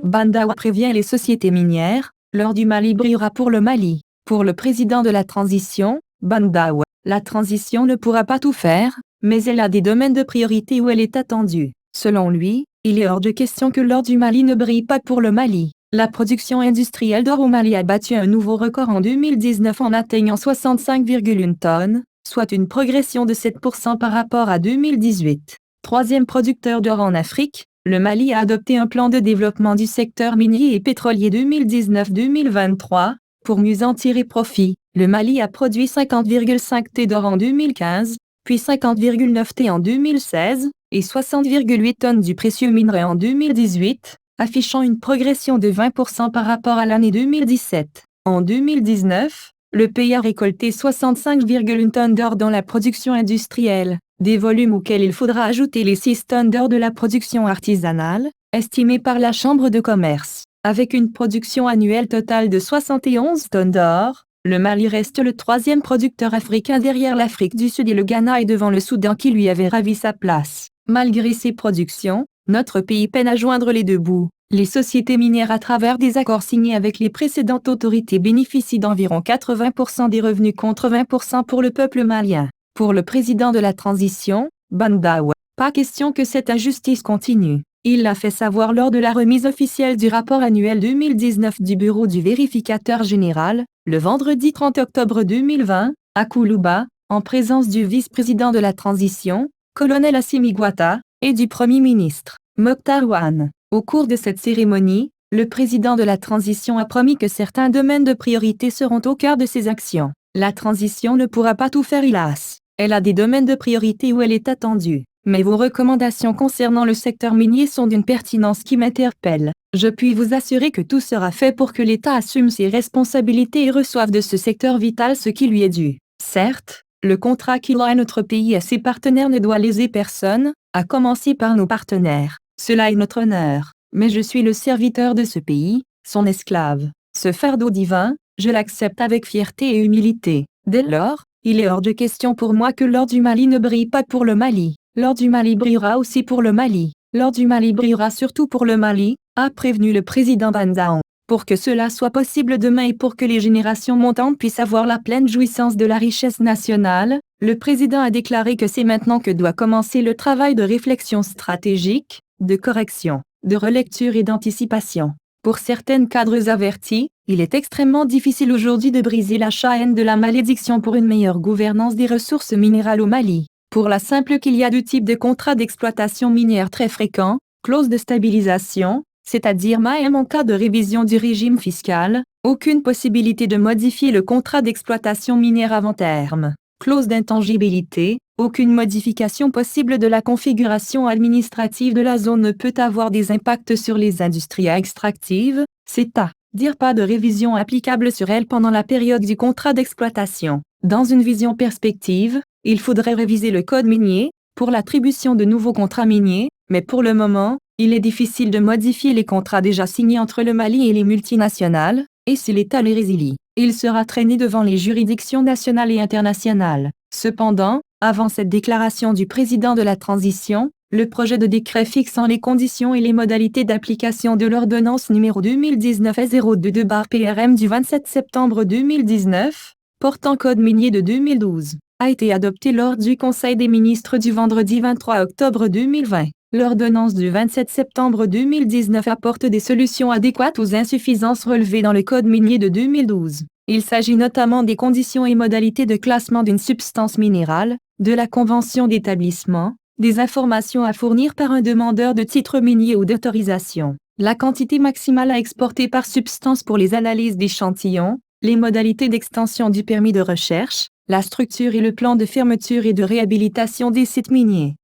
Bandawa prévient les sociétés minières, l'or du Mali brillera pour le Mali. Pour le président de la transition, Bandawa, la transition ne pourra pas tout faire, mais elle a des domaines de priorité où elle est attendue. Selon lui, il est hors de question que l'or du Mali ne brille pas pour le Mali. La production industrielle d'or au Mali a battu un nouveau record en 2019 en atteignant 65,1 tonnes, soit une progression de 7% par rapport à 2018. Troisième producteur d'or en Afrique, le Mali a adopté un plan de développement du secteur minier et pétrolier 2019-2023. Pour mieux en tirer profit, le Mali a produit 50,5 T d'or en 2015, puis 50,9 T en 2016, et 60,8 tonnes du précieux minerai en 2018, affichant une progression de 20% par rapport à l'année 2017. En 2019, le pays a récolté 65,1 tonnes d'or dans la production industrielle, des volumes auxquels il faudra ajouter les 6 tonnes d'or de la production artisanale, estimée par la Chambre de commerce. Avec une production annuelle totale de 71 tonnes d'or, le Mali reste le troisième producteur africain derrière l'Afrique du Sud et le Ghana et devant le Soudan qui lui avait ravi sa place. Malgré ces productions, notre pays peine à joindre les deux bouts. Les sociétés minières à travers des accords signés avec les précédentes autorités bénéficient d'environ 80% des revenus contre 20% pour le peuple malien. Pour le président de la transition, Bandawa, pas question que cette injustice continue. Il l'a fait savoir lors de la remise officielle du rapport annuel 2019 du Bureau du vérificateur général, le vendredi 30 octobre 2020, à Koulouba, en présence du vice-président de la transition, colonel Assimi Goïta, et du Premier ministre, Mokhtar Ouane. Au cours de cette cérémonie, le président de la transition a promis que certains domaines de priorité seront au cœur de ses actions. La transition ne pourra pas tout faire, hélas. Elle a des domaines de priorité où elle est attendue. Mais vos recommandations concernant le secteur minier sont d'une pertinence qui m'interpelle. Je puis vous assurer que tout sera fait pour que l'État assume ses responsabilités et reçoive de ce secteur vital ce qui lui est dû. Certes, le contrat qu'il a à notre pays et à ses partenaires ne doit léser personne, à commencer par nos partenaires. Cela est notre honneur. Mais je suis le serviteur de ce pays, son esclave. Ce fardeau divin, je l'accepte avec fierté et humilité. Dès lors, il est hors de question pour moi que l'or du Mali ne brille pas pour le Mali. L'or du Mali brillera aussi pour le Mali. L'or du Mali brillera surtout pour le Mali, a prévenu le président Bandawa. Pour que cela soit possible demain et pour que les générations montantes puissent avoir la pleine jouissance de la richesse nationale, le président a déclaré que c'est maintenant que doit commencer le travail de réflexion stratégique, de correction, de relecture et d'anticipation. Pour certains cadres avertis, il est extrêmement difficile aujourd'hui de briser la chaîne de la malédiction pour une meilleure gouvernance des ressources minérales au Mali. Pour la simple qu'il y a deux types de contrats d'exploitation minière très fréquents, clause de stabilisation, c'est-à-dire même en cas de révision du régime fiscal, aucune possibilité de modifier le contrat d'exploitation minière avant terme. Clause d'intangibilité, aucune modification possible de la configuration administrative de la zone ne peut avoir des impacts sur les industries extractives, c'est-à-dire pas de révision applicable sur elles pendant la période du contrat d'exploitation. Dans une vision perspective, il faudrait réviser le code minier, pour l'attribution de nouveaux contrats miniers, mais pour le moment, il est difficile de modifier les contrats déjà signés entre le Mali et les multinationales, et si l'État les résilie, il sera traîné devant les juridictions nationales et internationales. Cependant, avant cette déclaration du président de la transition, le projet de décret fixant les conditions et les modalités d'application de l'ordonnance numéro 2019-022/PRM du 27 septembre 2019, portant code minier de 2012, a été adopté lors du Conseil des ministres du vendredi 23 octobre 2020. L'ordonnance du 27 septembre 2019 apporte des solutions adéquates aux insuffisances relevées dans le code minier de 2012. Il s'agit notamment des conditions et modalités de classement d'une substance minérale, de la convention d'établissement, des informations à fournir par un demandeur de titre minier ou d'autorisation, la quantité maximale à exporter par substance pour les analyses d'échantillons, les modalités d'extension du permis de recherche, la structure et le plan de fermeture et de réhabilitation des sites miniers.